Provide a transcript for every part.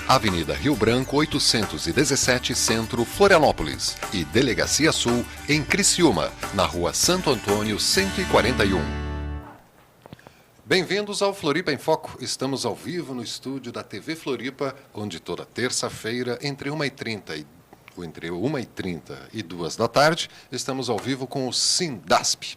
Avenida Rio Branco 817 Centro, Florianópolis e Delegacia Sul em Criciúma, na Rua Santo Antônio 141. Bem-vindos ao Floripa em Foco. Estamos ao vivo no estúdio da TV Floripa, onde toda terça-feira, entre 1h30 e 2 da tarde, estamos ao vivo com o Sindasp.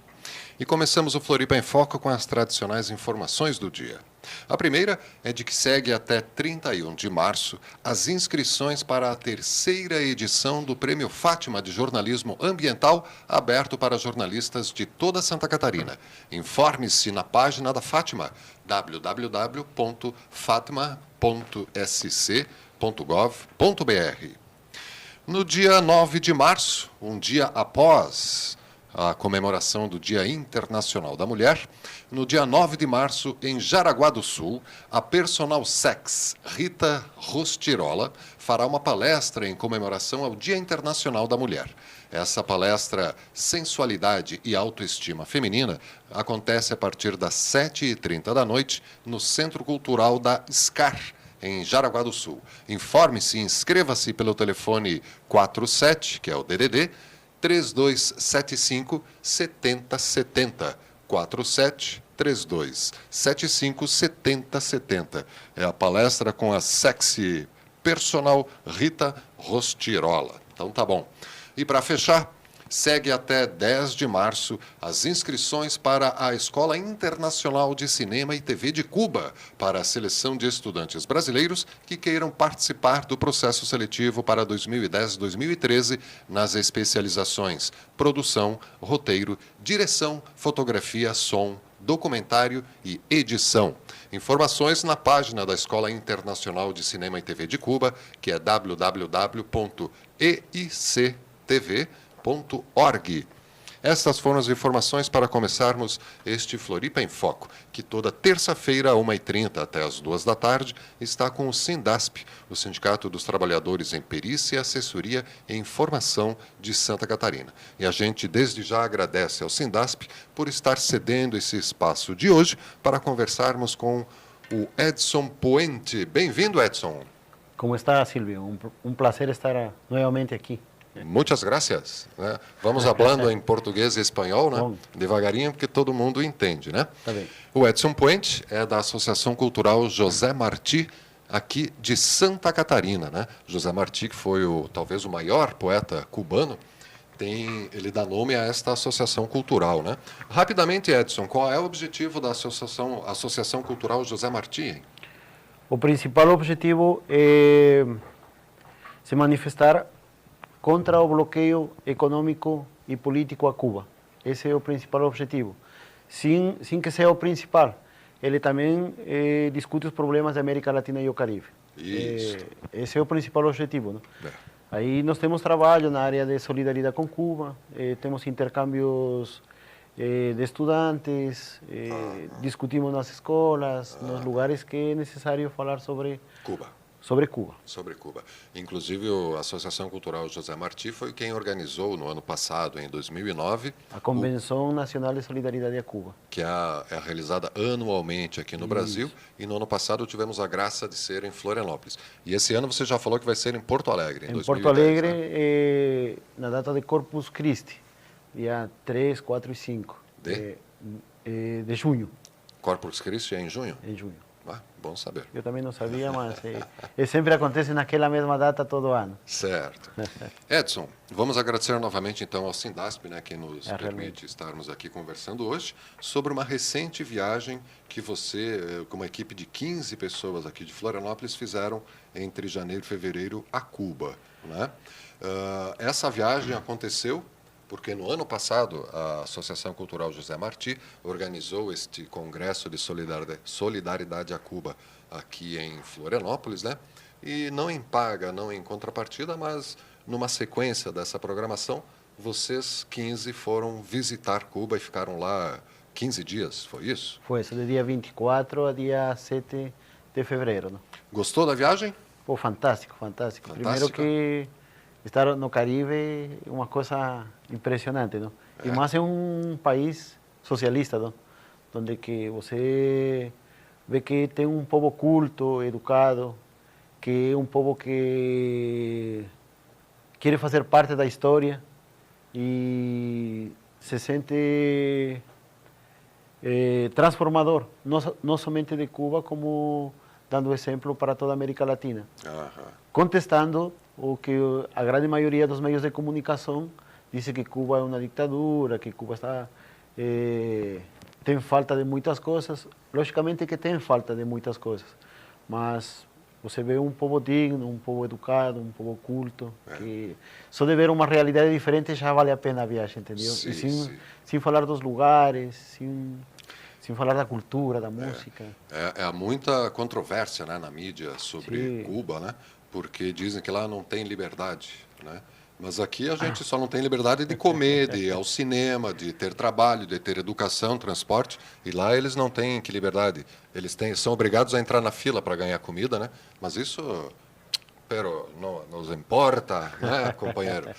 E começamos o Floripa em Foco com as tradicionais informações do dia. A primeira é de que segue até 31 de março as inscrições para a terceira edição do Prêmio Fátima de Jornalismo Ambiental, aberto para jornalistas de toda Santa Catarina. Informe-se na página da Fátima, www.fatima.sc.gov.br. No dia 9 de março, um dia após a comemoração do Dia Internacional da Mulher, no dia 9 de março, em Jaraguá do Sul, a personal sex Rita Rostirola fará uma palestra em comemoração ao Dia Internacional da Mulher. Essa palestra Sensualidade e Autoestima Feminina acontece a partir das 7h30 da noite no Centro Cultural da SCAR, em Jaraguá do Sul. Informe-se e inscreva-se pelo telefone 47, que é o DDD, 3275-7070. 47-3275-7070. É a palestra com a sexy personal Rita Rostirola. Então tá bom. E para fechar, segue até 10 de março as inscrições para a Escola Internacional de Cinema e TV de Cuba, para a seleção de estudantes brasileiros que queiram participar do processo seletivo para 2010-2013 nas especializações produção, roteiro, direção, fotografia, som, documentário e edição. Informações na página da Escola Internacional de Cinema e TV de Cuba, que é www.eictv.org. Estas foram as informações para começarmos este Floripa em Foco, que toda terça-feira, 1h30 até as 2 da tarde, está com o Sindasp, o Sindicato dos Trabalhadores em Perícia, Assessoria e Informação de Santa Catarina. E a gente, desde já, agradece ao Sindasp por estar cedendo esse espaço de hoje para conversarmos com o Edson Puente. Bem-vindo, Edson. Como está, Silvio? Um prazer estar novamente aqui. Muitas gracias. Né? Vamos falando em português e espanhol, né? Bom. Devagarinho, porque todo mundo entende, né? Tá bem. O Edson Puente é da Associação Cultural José Martí, aqui de Santa Catarina, né? José Martí, que foi talvez o maior poeta cubano, ele dá nome a esta associação cultural, né? Rapidamente, Edson, qual é o objetivo da Associação Cultural José Martí? Hein? O principal objetivo é se manifestar contra o bloqueio econômico e político a Cuba. Esse é o principal objetivo. Sem que seja o principal, ele também discute os problemas da América Latina e o Caribe. Isso. Esse é o principal objetivo. Né? É. Aí nós temos trabalho na área de solidariedade com Cuba, temos intercâmbios de estudantes, discutimos nas escolas, nos lugares que é necessário falar sobre Cuba. Sobre Cuba. Sobre Cuba. Inclusive, a Associação Cultural José Martí foi quem organizou, no ano passado, em 2009... a Convenção Nacional de Solidariedade a Cuba. Que é realizada anualmente aqui no Brasil, e no ano passado tivemos a graça de ser em Florianópolis. E esse ano você já falou que vai ser em Porto Alegre, em 2010, Porto Alegre, né? na data de Corpus Christi, dia 3, 4 e 5 de junho. Corpus Christi é em junho? Em junho. Ah, bom saber. Eu também não sabia, mas sempre acontece naquela mesma data todo ano. Certo. Edson, vamos agradecer novamente então ao Sindasp, né, que nos permite realmente estarmos aqui conversando hoje sobre uma recente viagem que você, com uma equipe de 15 pessoas aqui de Florianópolis, fizeram entre janeiro e fevereiro a Cuba, né? Essa viagem aconteceu porque no ano passado a Associação Cultural José Martí organizou este Congresso de Solidariedade a Cuba aqui em Florianópolis, né? E não em paga, não em contrapartida, mas numa sequência dessa programação, vocês 15 foram visitar Cuba e ficaram lá 15 dias, foi isso? Foi isso, de dia 24 a dia 7 de fevereiro. Né? Gostou da viagem? Pô, fantástico, fantástico. Primeiro que estar no Caribe é uma coisa impressionante, não? E mais é um país socialista, não? Onde que você vê que tem um povo culto, educado, que é um povo que quer fazer parte da história e se sente transformador, não somente de Cuba, como dando exemplo para toda a América Latina. Contestando o que a grande maioria dos meios de comunicação diz que Cuba é uma ditadura, que Cuba está, tem falta de muitas coisas. Logicamente que tem falta de muitas coisas, mas você vê um povo digno, um povo educado, um povo culto, que só de ver uma realidade diferente já vale a pena a viagem, entendeu? Sim, e sem falar dos lugares, sem falar da cultura, da música. Há muita controvérsia, né, na mídia sobre Cuba, né? Porque dizem que lá não tem liberdade, né? Mas aqui a gente só não tem liberdade de comer, de ir ao cinema, de ter trabalho, de ter educação, transporte. E lá eles não têm que liberdade. Eles são obrigados a entrar na fila para ganhar comida, né? Mas isso, pero não nos importa, né, companheiro?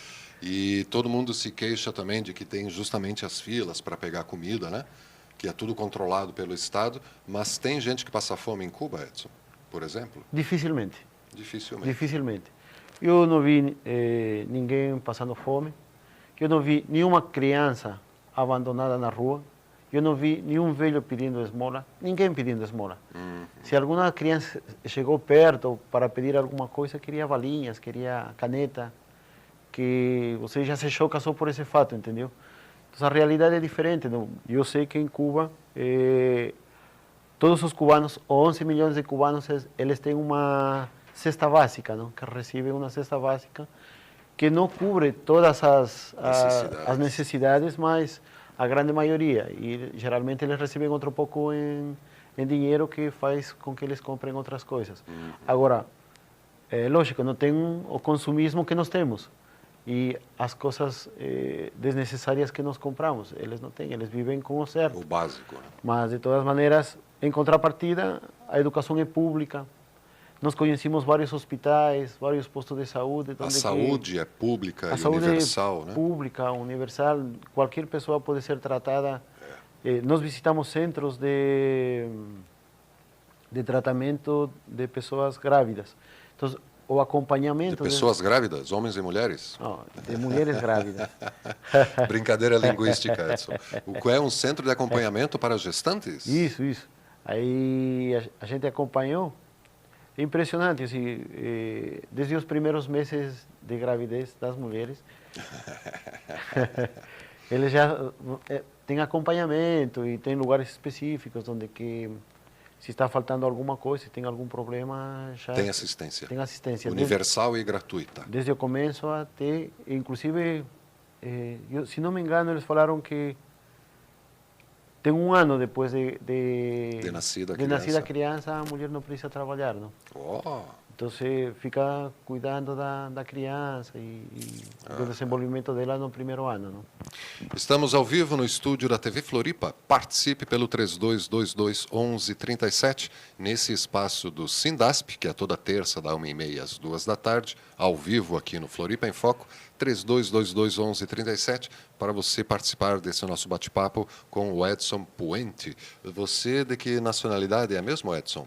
E todo mundo se queixa também de que tem justamente as filas para pegar comida, né? Que é tudo controlado pelo Estado. Mas tem gente que passa fome em Cuba, Edson, por exemplo? Dificilmente. Dificilmente. Dificilmente. Eu não vi ninguém passando fome. Eu não vi nenhuma criança abandonada na rua. Eu não vi nenhum velho pedindo esmola. Ninguém pedindo esmola. Se alguma criança chegou perto para pedir alguma coisa, queria balinhas, queria caneta, que você já se choca só por esse fato, entendeu? Então a realidade é diferente. Eu sei que em Cuba todos os cubanos, 11 milhões de cubanos, eles têm uma cesta básica, não? Que recebem uma cesta básica que não cobre todas as necessidades, mas a grande maioria. E geralmente eles recebem outro pouco em dinheiro que faz com que eles comprem outras coisas. Agora, é lógico, não tem o consumismo que nós temos. E as coisas desnecessárias que nós compramos, eles não têm, eles vivem com o certo. O básico, né? Mas, de todas maneiras, em contrapartida, a educação é pública. Nós conhecemos vários hospitais, vários postos de saúde. A saúde é pública e A universal, saúde né? é pública, universal. Qualquer pessoa pode ser tratada. Nós visitamos centros de tratamento de pessoas grávidas. Então, o acompanhamento... De pessoas grávidas, homens e mulheres? Não, de mulheres grávidas. Brincadeira linguística, Edson. O que é um centro de acompanhamento para gestantes? Isso, isso. Aí a gente acompanhou. É impressionante, assim, desde os primeiros meses de gravidez das mulheres, eles já têm acompanhamento e tem lugares específicos onde que se está faltando alguma coisa, se tem algum problema, já tem assistência. Tem assistência. Universal e gratuita. Desde o começo até, inclusive, se não me engano, eles falaram que tem um ano depois de nascida a criança, a mulher não precisa trabalhar, não? Oh. Então você fica cuidando da criança e do desenvolvimento dela no primeiro ano, não? Estamos ao vivo no estúdio da TV Floripa. Participe pelo 3222-1137, nesse espaço do Sindasp, que é toda terça, da 1h30 às 2h, ao vivo aqui no Floripa em Foco, 3222-1137, para você participar desse nosso bate-papo com o Edson Puente. Você de que nacionalidade é mesmo, Edson?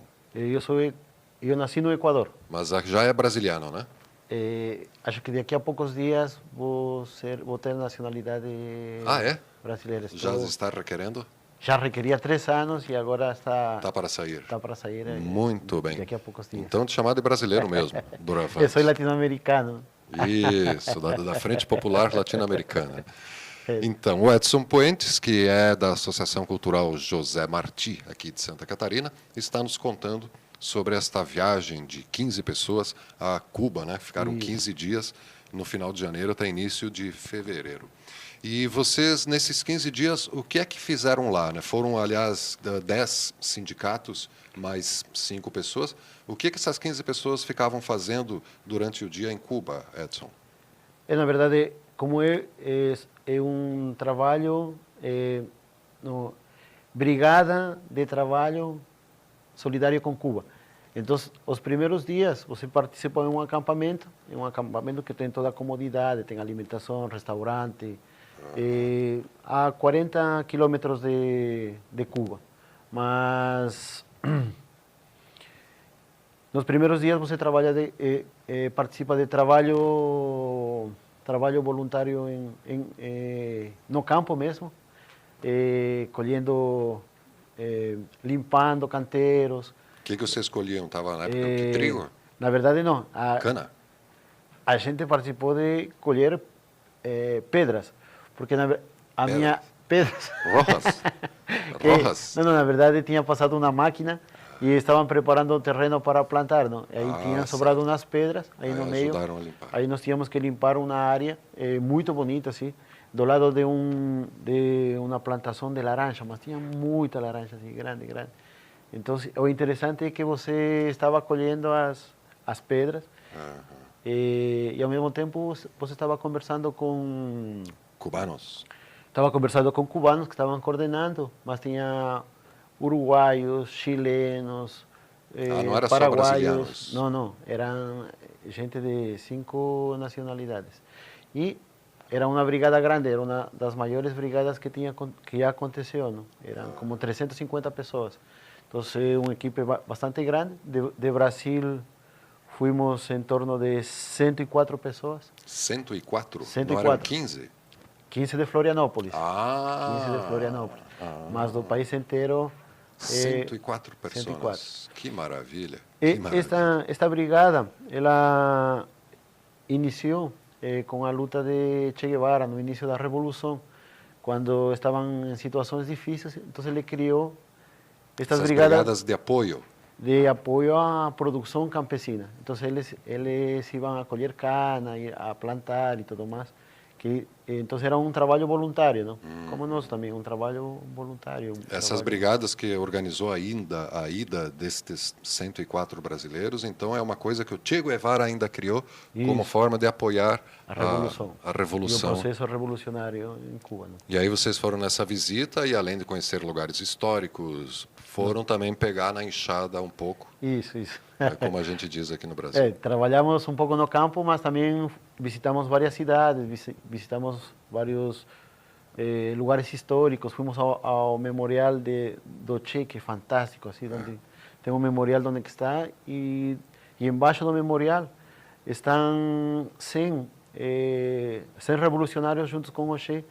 Eu nasci no Equador. Mas já é brasiliano, né? Acho que daqui a poucos dias vou ter nacionalidade brasileira. Já está requerendo? Já requeria 3 anos e agora está... Está para sair. Está para sair. Muito bem. Daqui a poucos dias. Então, te chamar de brasileiro mesmo, Doravante. Eu sou latino-americano. Isso, da Frente Popular Latino-Americana. Então, o Edson Puentes, que é da Associação Cultural José Martí, aqui de Santa Catarina, está nos contando sobre esta viagem de 15 pessoas a Cuba, né? Ficaram 15 dias no final de janeiro até início de fevereiro. E vocês, nesses 15 dias, o que é que fizeram lá, né? Foram, aliás, 10 sindicatos, mais 5 pessoas. O que essas 15 pessoas ficavam fazendo durante o dia em Cuba, Edson? Na verdade, como é um trabalho, brigada de trabalho solidário com Cuba. Então, os primeiros dias, você participa em um acampamento que tem toda a comodidade, tem alimentação, restaurante, a 40 quilômetros de Cuba. Mas Nos primeiros dias você trabalha participa de trabalho voluntário no campo mesmo, colhendo, limpando canteiros. O que vocês colhiam? Estava na época de trigo? Na verdade não. Cana? A gente participou de colher pedras, porque a minha pedras. Rojas? Rojas? Não, na verdade tinha passado uma máquina e estavam preparando o terreno para plantar, não? Aí tinha sobrado umas pedras aí no meio. Ajudaram a limpar. Aí nós tínhamos que limpar uma área muito bonita, assim, do lado de uma plantação de laranja, mas tinha muita laranja, assim, grande, grande. Então, o interessante é que você estava colhendo as pedras. E ao mesmo tempo você estava conversando com cubanos. Estava conversando com cubanos que estavam coordenando, mas tinha uruguaios, chilenos, não era paraguaios. só brasileiros? Não, eram gente de 5 nacionalidades. E era uma brigada grande, era uma das maiores brigadas que já aconteceu, não? Eram como 350 pessoas. Então, uma equipe bastante grande. De Brasil, fomos em torno de 104 pessoas. 104? 104. Não eram 15? 15 de Florianópolis. 15 Ah! de Florianópolis. Mas do país inteiro... 104 pessoas. 104. Que maravilha. E Que maravilha. esta brigada, ela iniciou com a luta de Che Guevara no início da Revolução, quando estavam em situações difíceis. Então ele criou estas brigadas de apoio à produção campesina. Então eles iam a colher cana, a plantar e tudo mais. Então era um trabalho voluntário, não? Como nós também, um trabalho voluntário. Essas brigadas que organizou a ida destes 104 brasileiros, então é uma coisa que o Che Guevara ainda criou como forma de apoiar a revolução. E o processo revolucionário em Cuba. Não? E aí vocês foram nessa visita e, além de conhecer lugares históricos, foram também pegar na enxada um pouco. Isso. Como a gente diz aqui no Brasil. Trabalhamos um pouco no campo, mas também visitamos várias cidades, visitamos vários lugares históricos. Fomos ao memorial do Che, que é fantástico, assim, onde tem um memorial onde está, e embaixo do memorial estão 100 revolucionários juntos com o Che.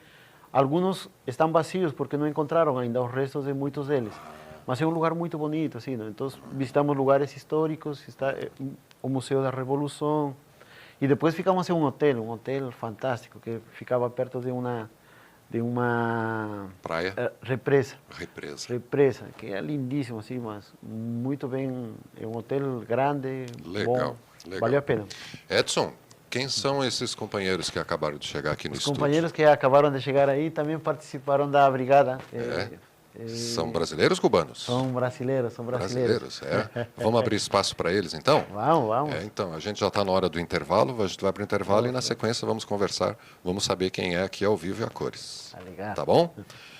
Alguns estão vazios porque não encontraram ainda os restos de muitos deles. Mas é um lugar muito bonito, assim, não? Então visitamos lugares históricos, está o Museu da Revolução, e depois ficamos em um hotel fantástico que ficava perto de uma praia, represa, que é lindíssimo, assim, mas muito bem, é um hotel grande, legal. Vale a pena. Edson, quem são esses companheiros que acabaram de chegar aqui no estúdio? Os companheiros que acabaram de chegar aí também participaram da brigada. São brasileiros ou cubanos? São brasileiros. Vamos abrir espaço para eles, então? Vamos. Então, a gente já está na hora do intervalo, a gente vai para o intervalo e, na sequência, vamos conversar, vamos saber quem é aqui ao vivo e a cores. Obrigado. Tá bom?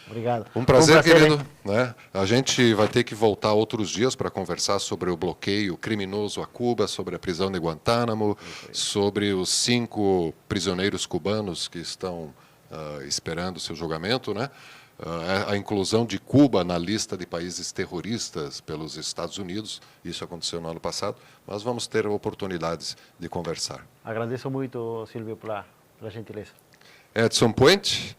Obrigado. Um prazer, querido. Né? A gente vai ter que voltar outros dias para conversar sobre o bloqueio criminoso a Cuba, sobre a prisão de Guantánamo, sobre os 5 prisioneiros cubanos que estão esperando seu julgamento, né? A inclusão de Cuba na lista de países terroristas pelos Estados Unidos, isso aconteceu no ano passado, mas vamos ter oportunidades de conversar. Agradeço muito, Silvio, pela gentileza. Edson Puente,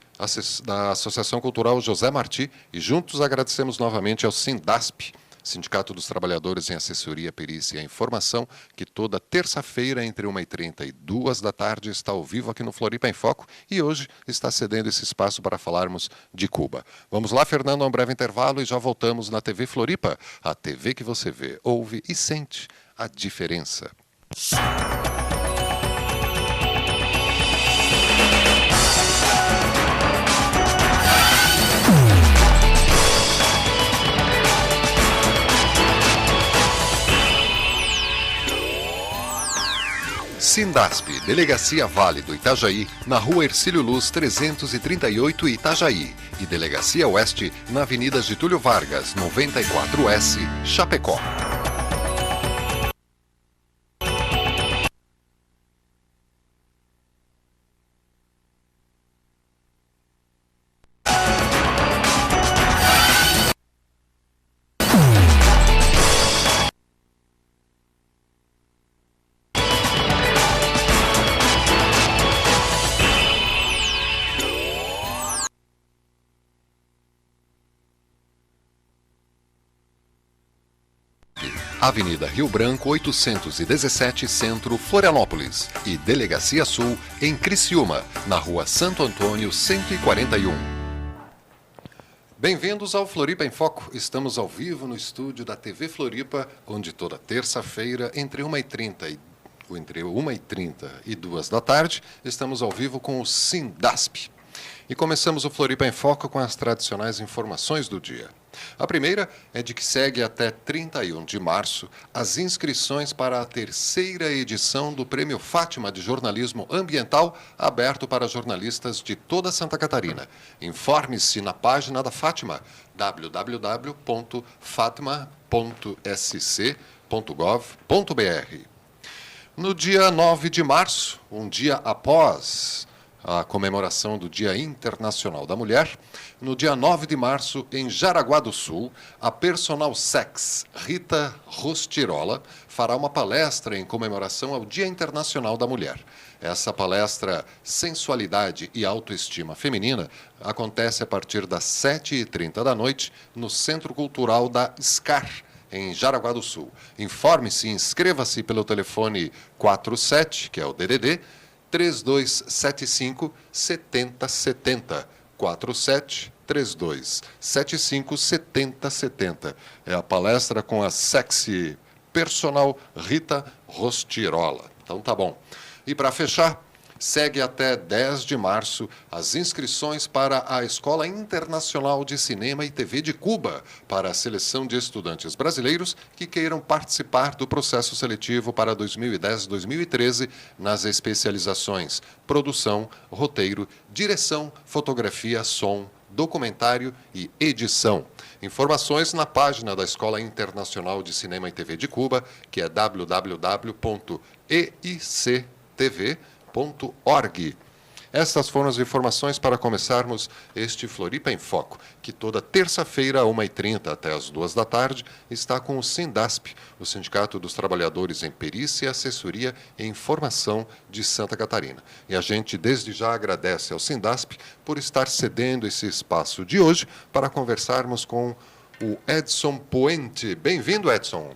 da Associação Cultural José Martí, e juntos agradecemos novamente ao Sindasp, Sindicato dos Trabalhadores em Assessoria, Perícia e Informação, que toda terça-feira, entre 1h30 e 2h está ao vivo aqui no Floripa em Foco, e hoje está cedendo esse espaço para falarmos de Cuba. Vamos lá, Fernando, a um breve intervalo e já voltamos na TV Floripa, a TV que você vê, ouve e sente a diferença. Sindasp, Delegacia Vale do Itajaí, na Rua Hercílio Luz 338 Itajaí, e Delegacia Oeste, na Avenida Getúlio Vargas 94S, Chapecó. Avenida Rio Branco 817 Centro, Florianópolis e Delegacia Sul em Criciúma, na Rua Santo Antônio 141. Bem-vindos ao Floripa em Foco. Estamos ao vivo no estúdio da TV Floripa, onde toda terça-feira, entre 1h30 e 2 da tarde, estamos ao vivo com o Sindasp. E começamos o Floripa em Foco com as tradicionais informações do dia. A primeira é de que segue até 31 de março as inscrições para a terceira edição do Prêmio Fátima de Jornalismo Ambiental, aberto para jornalistas de toda Santa Catarina. Informe-se na página da Fátima, www.fatima.sc.gov.br. No dia 9 de março, um dia após a comemoração do Dia Internacional da Mulher, no dia 9 de março, em Jaraguá do Sul, a personal sex Rita Rostirola fará uma palestra em comemoração ao Dia Internacional da Mulher. Essa palestra Sensualidade e Autoestima Feminina acontece a partir das 7h30 da noite no Centro Cultural da SCAR, em Jaraguá do Sul. Informe-se e inscreva-se pelo telefone 47, que é o DDD, 3275 7070. 47 3275 7070. É a palestra com a sexy personal Rita Rostirola. Então tá bom. E para fechar, segue até 10 de março as inscrições para a Escola Internacional de Cinema e TV de Cuba, para a seleção de estudantes brasileiros que queiram participar do processo seletivo para 2010-2013 nas especializações produção, roteiro, direção, fotografia, som, documentário e edição. Informações na página da Escola Internacional de Cinema e TV de Cuba, que é www.eictv.org. Estas foram as informações para começarmos este Floripa em Foco, que toda terça-feira, 1h30 até as 2 da tarde, está com o Sindasp, o Sindicato dos Trabalhadores em Perícia, Assessoria e Informação de Santa Catarina. E a gente desde já agradece ao Sindasp por estar cedendo esse espaço de hoje para conversarmos com o Edson Puente. Bem-vindo, Edson.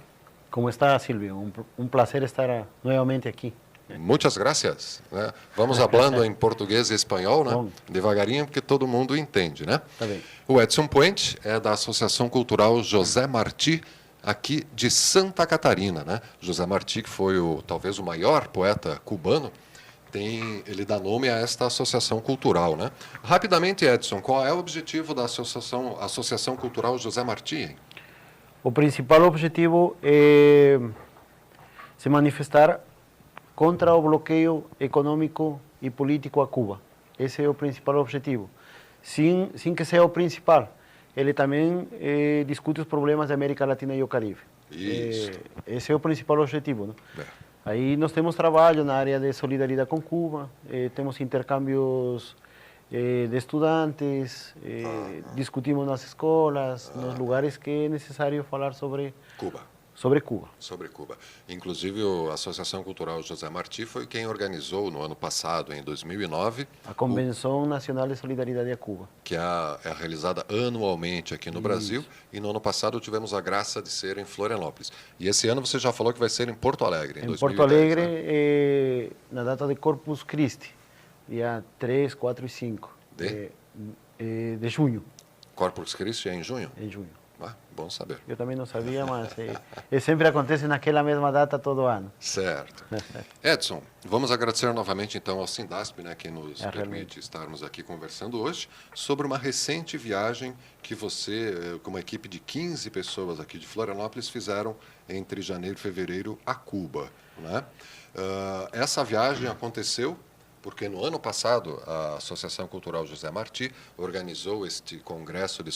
Como está, Silvio? Um prazer estar novamente aqui. Muitas gracias. Né? Vamos falando em português e espanhol, né? Devagarinho, porque todo mundo entende, né? Tá bem. O Edson Puente é da Associação Cultural José Martí, aqui de Santa Catarina, né? José Martí, que foi talvez o maior poeta cubano, ele dá nome a esta associação cultural, né? Rapidamente, Edson, qual é o objetivo da Associação Cultural José Martí? Hein? O principal objetivo é se manifestar contra o bloqueio econômico e político a Cuba. Esse é o principal objetivo. Sem que seja o principal, ele também discute os problemas da América Latina e o Caribe. Isso. Esse é o principal objetivo. Não? Aí nós temos trabalho na área de solidariedade com Cuba, temos intercâmbios de estudantes, discutimos nas escolas, nos lugares que é necessário falar sobre Cuba. Sobre Cuba. Sobre Cuba. Inclusive, a Associação Cultural José Martí foi quem organizou, no ano passado, em 2009... a Convenção Nacional de Solidariedade a Cuba. Que é realizada anualmente aqui no Brasil. E no ano passado tivemos a graça de ser em Florianópolis. E esse ano você já falou que vai ser em Porto Alegre, em 2010, Porto Alegre, né? Na data de Corpus Christi, dia 3, 4 e 5 de junho. Corpus Christi é em junho? Em junho. Ah, bom saber. Eu também não sabia, mas sempre acontece naquela mesma data todo ano. Certo. Edson, vamos agradecer novamente então ao Sindasp, né, que nos permite estarmos aqui conversando hoje sobre uma recente viagem que você, com uma equipe de 15 pessoas aqui de Florianópolis, fizeram entre janeiro e fevereiro a Cuba, né? Essa viagem aconteceu porque no ano passado a Associação Cultural José Martí organizou este Congresso de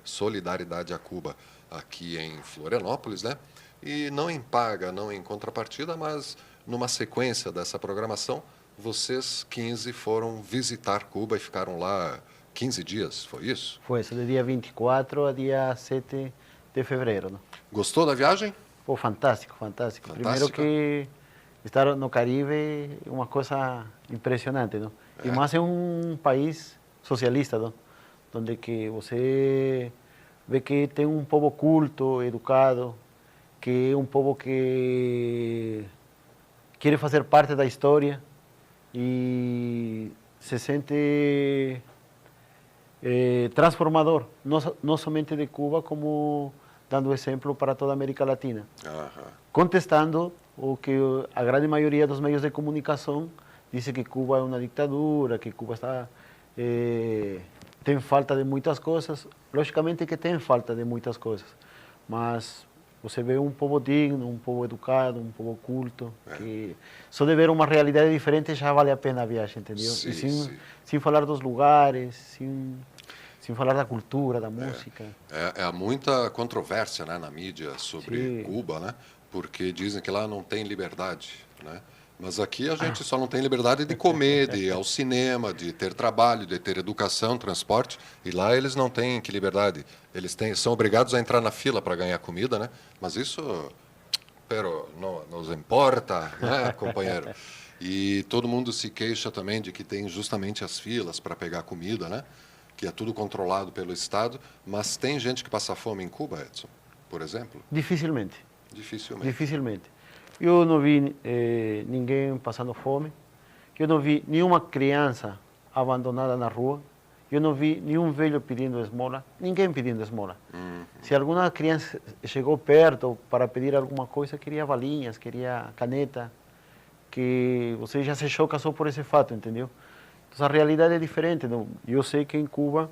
Solidariedade a Cuba aqui em Florianópolis, né? E não em paga, não em contrapartida, mas numa sequência dessa programação, vocês 15 foram visitar Cuba e ficaram lá 15 dias, foi isso? Foi, de dia 24 a dia 7 de fevereiro. Né? Gostou da viagem? Pô, fantástico, fantástico. Primeiro que estar no Caribe é uma coisa impressionante, não? E mais é um país socialista, não? Onde que você vê que tem um povo culto, educado, que é um povo que quer fazer parte da história e se sente transformador, não somente de Cuba, como dando exemplo para toda a América Latina. Contestando o que a grande maioria dos meios de comunicação diz que Cuba é uma ditadura, que Cuba tem falta de muitas coisas. Logicamente que tem falta de muitas coisas, mas você vê um povo digno, um povo educado, um povo culto, que só de ver uma realidade diferente já vale a pena a viagem, entendeu? Sim, E sem falar dos lugares, sem falar da cultura, da música. Há muita controvérsia, né, na mídia sobre Cuba, né? Porque dizem que lá não tem liberdade, né? Mas aqui a gente só não tem liberdade de comer, de ir ao cinema, de ter trabalho, de ter educação, transporte. E lá eles não têm que liberdade. São obrigados a entrar na fila para ganhar comida, né? Mas isso, pero não nos importa, né, companheiro? E todo mundo se queixa também de que tem justamente as filas para pegar comida, né? Que é tudo controlado pelo Estado. Mas tem gente que passa fome em Cuba, Edson, por exemplo? Dificilmente. Dificilmente. Dificilmente. Eu não vi ninguém passando fome, eu não vi nenhuma criança abandonada na rua, eu não vi nenhum velho pedindo esmola, ninguém pedindo esmola. Se alguma criança chegou perto para pedir alguma coisa, queria balinhas, queria caneta, que você já se choca só por esse fato, entendeu? Então a realidade é diferente. Eu sei que em Cuba,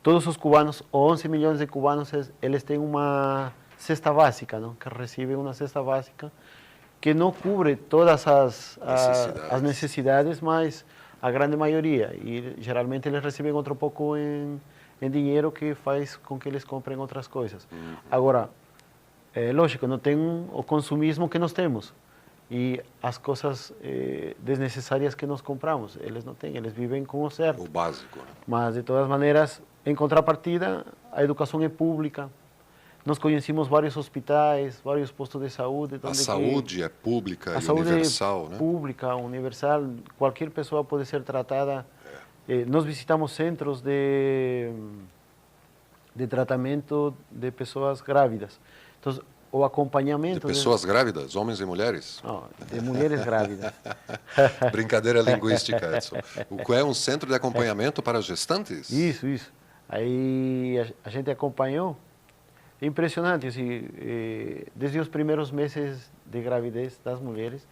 todos os cubanos, 11 milhões de cubanos, eles têm uma cesta básica, não? Que recebem uma cesta básica que não cobre todas as necessidades, mas a grande maioria. E geralmente eles recebem outro pouco em dinheiro que faz com que eles comprem outras coisas. Agora, é lógico, não tem o consumismo que nós temos. E as coisas desnecessárias que nós compramos, eles não têm, eles vivem com o certo. O básico. Né? Mas, de todas maneiras, em contrapartida, a educação é pública. Nós conhecemos vários hospitais, vários postos de saúde. A saúde é pública e universal, né? Pública, universal. Qualquer pessoa pode ser tratada. Nós visitamos centros de tratamento de pessoas grávidas. Então, o acompanhamento... De pessoas grávidas, homens e mulheres? Não, de mulheres grávidas. Brincadeira linguística, Edson. O é um centro de acompanhamento para gestantes? Isso. Aí a gente acompanhou. É impressionante, assim, desde os primeiros meses de gravidez das mulheres,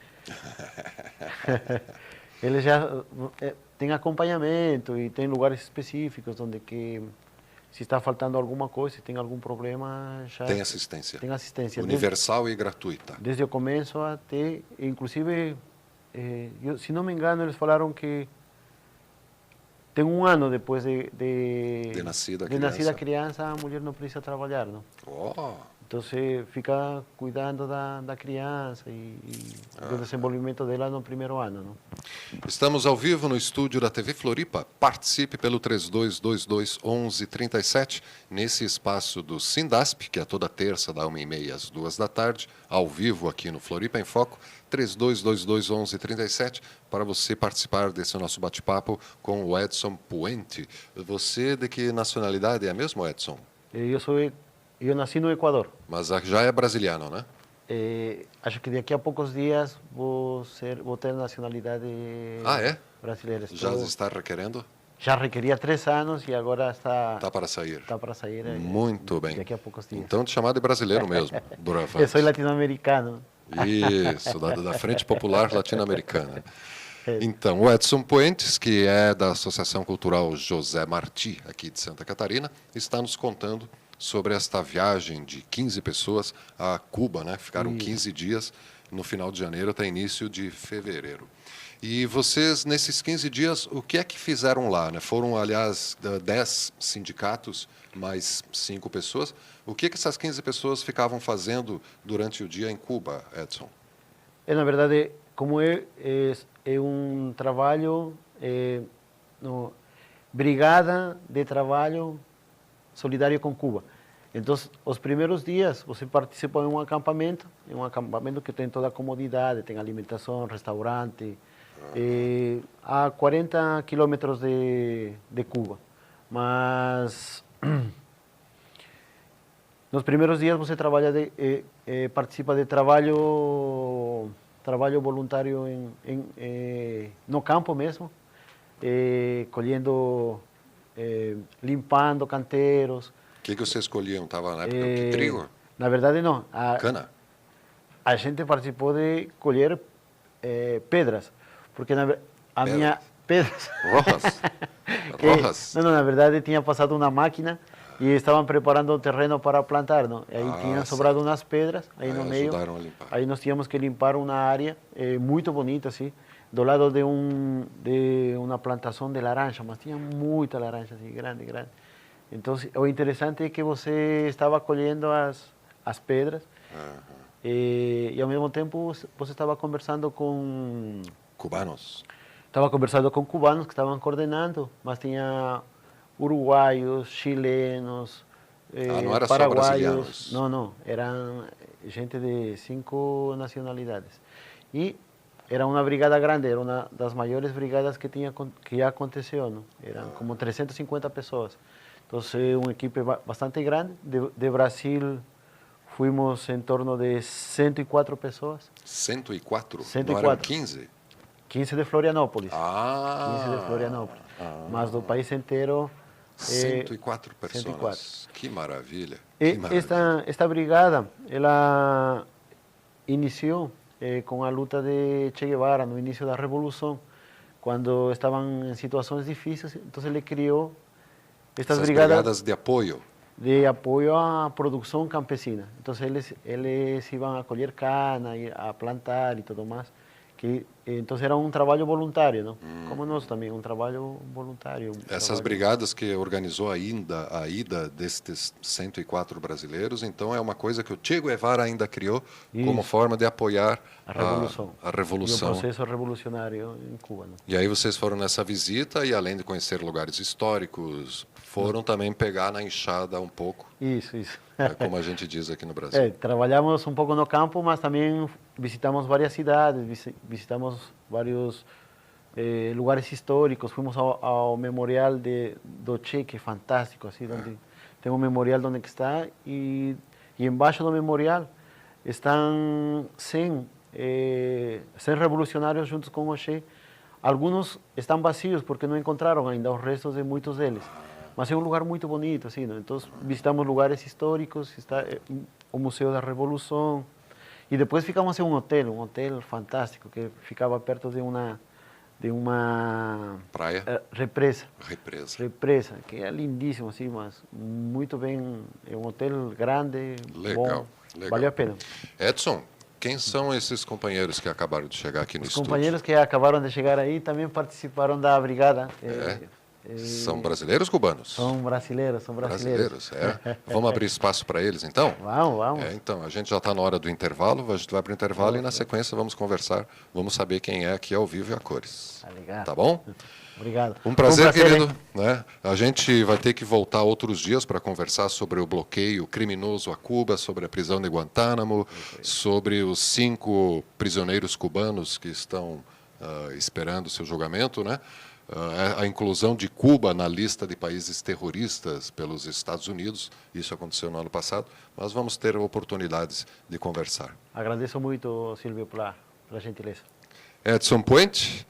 eles já têm acompanhamento e tem lugares específicos onde que se está faltando alguma coisa, se tem algum problema, já tem assistência. Tem assistência. Universal e gratuita. Desde o começo até, inclusive, se não me engano, eles falaram que tem um ano depois de nascida a criança, a mulher não precisa trabalhar, não? Oh. Então você fica cuidando da criança e do desenvolvimento dela no primeiro ano, não? Estamos ao vivo no estúdio da TV Floripa. Participe pelo 3222-1137, nesse espaço do Sindasp, que é toda terça, da 1h30 às 2h, ao vivo aqui no Floripa em Foco. 3222-1137, para você participar desse nosso bate-papo com o Edson Puente. Você de que nacionalidade é mesmo, Edson? Eu nasci no Equador. Mas já é brasiliano, né? Acho que daqui a poucos dias vou ter nacionalidade brasileira. Já está requerendo? Já requeria 3 anos e agora está para sair. Está para sair. Muito bem. Daqui a poucos dias. Então te chamar de brasileiro mesmo, Duravan. Eu sou latino-americano. Isso, da Frente Popular Latino-Americana. Então, o Edson Puentes, que é da Associação Cultural José Martí, aqui de Santa Catarina, está nos contando sobre esta viagem de 15 pessoas a Cuba, né? Ficaram 15 dias no final de janeiro até início de fevereiro. E vocês, nesses 15 dias, o que é que fizeram lá? Né? Foram, aliás, 10 sindicatos, mais 5 pessoas. O que essas 15 pessoas ficavam fazendo durante o dia em Cuba, Edson? Na verdade, como é um trabalho, brigada de trabalho solidário com Cuba. Então, os primeiros dias, você participa em um acampamento que tem toda a comodidade, tem alimentação, restaurante, a 40 quilômetros de Cuba. Mas Nos primeiros dias você trabalha participa de trabalho voluntário no campo mesmo, colhendo, limpando canteiros. O que vocês colhiam? Estava na época de trigo? Na verdade não. Cana? A gente participou de colher pedras, porque pedras. Rojas? Rojas? Não, na verdade tinha passado uma máquina e estavam preparando o terreno para plantar, não? E aí tinha sobrado umas pedras aí no meio. Ajudaram a limpar. Aí nós tínhamos que limpar uma área muito bonita, assim, do lado de uma plantação de laranja, mas tinha muita laranja, assim, grande, grande. Então, o interessante é que você estava colhendo as pedras e ao mesmo tempo você estava conversando com... Cubanos? Estava conversando com cubanos que estavam coordenando, mas tinha uruguaios, chilenos, não era paraguaios. só brasileiros? Não, eram gente de 5 nacionalidades. E era uma brigada grande, era uma das maiores brigadas que já aconteceu, não? Eram como 350 pessoas. Então, uma equipe bastante grande. De Brasil, fomos em torno de 104 pessoas. 104? 104. Não eram 15? 15 de Florianópolis. 15 de Florianópolis. Mas do país inteiro... 104 pessoas. 104. Que maravilha. E que maravilha. esta brigada, ela iniciou com a luta de Che Guevara no início da Revolução, quando estavam em situações difíceis, então ele criou estas brigadas de apoio. De apoio à produção campesina. Então eles iam a colher cana, a plantar e tudo mais. Então era um trabalho voluntário, não? Como nós também, um trabalho voluntário. Essas brigadas que organizou a ida destes 104 brasileiros, então é uma coisa que o Che Guevara ainda criou como forma de apoiar a revolução. E o processo revolucionário em Cuba. Não? E aí vocês foram nessa visita e, além de conhecer lugares históricos, foram também pegar na enxada um pouco. Isso. Como a gente diz aqui no Brasil. Trabalhamos um pouco no campo, mas também visitamos várias cidades, visitamos vários lugares históricos. Fomos ao memorial do Che, que é fantástico, assim, onde tem um memorial onde está e embaixo do memorial estão 100 revolucionários juntos com o Che. Alguns estão vazios porque não encontraram ainda os restos de muitos deles. Mas é um lugar muito bonito, assim, não? Então visitamos lugares históricos, está o Museu da Revolução, e depois ficamos em um hotel fantástico que ficava perto de uma praia, represa, que é lindíssimo, assim, mas muito bem, é um hotel grande, legal. Vale a pena. Edson, quem são esses companheiros que acabaram de chegar aqui no estúdio? Os companheiros que acabaram de chegar aí também participaram da brigada. São brasileiros ou cubanos? São brasileiros. Vamos abrir espaço para eles, então? Vamos. Então, a gente já está na hora do intervalo, a gente vai para o intervalo e na sequência vamos conversar, vamos saber quem é aqui ao vivo e a cores. Legal. Tá bom? Obrigado. Um prazer, querido. Né? A gente vai ter que voltar outros dias para conversar sobre o bloqueio criminoso a Cuba, sobre a prisão de Guantánamo, sobre os 5 prisioneiros cubanos que estão esperando seu julgamento, né? A inclusão de Cuba na lista de países terroristas pelos Estados Unidos, isso aconteceu no ano passado, mas vamos ter oportunidades de conversar. Agradeço muito, Silvio, pela gentileza. Edson Puente,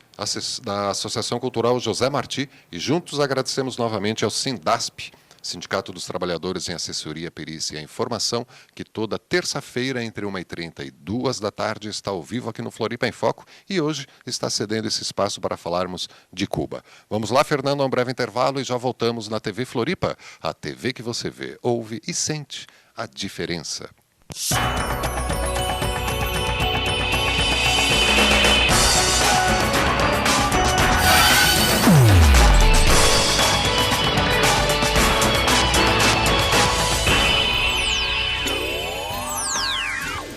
da Associação Cultural José Martí, e juntos agradecemos novamente ao Sindasp, Sindicato dos Trabalhadores em Assessoria, Perícia e Informação, que toda terça-feira, entre 1h30 e 2h está ao vivo aqui no Floripa em Foco e hoje está cedendo esse espaço para falarmos de Cuba. Vamos lá, Fernando, a um breve intervalo e já voltamos na TV Floripa, a TV que você vê, ouve e sente a diferença.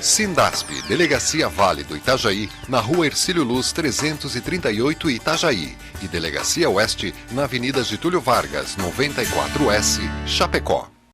Sindasp, Delegacia Vale do Itajaí, na Rua Hercílio Luz 338 Itajaí, e Delegacia Oeste, na Avenida Getúlio Vargas, 94S, Chapecó.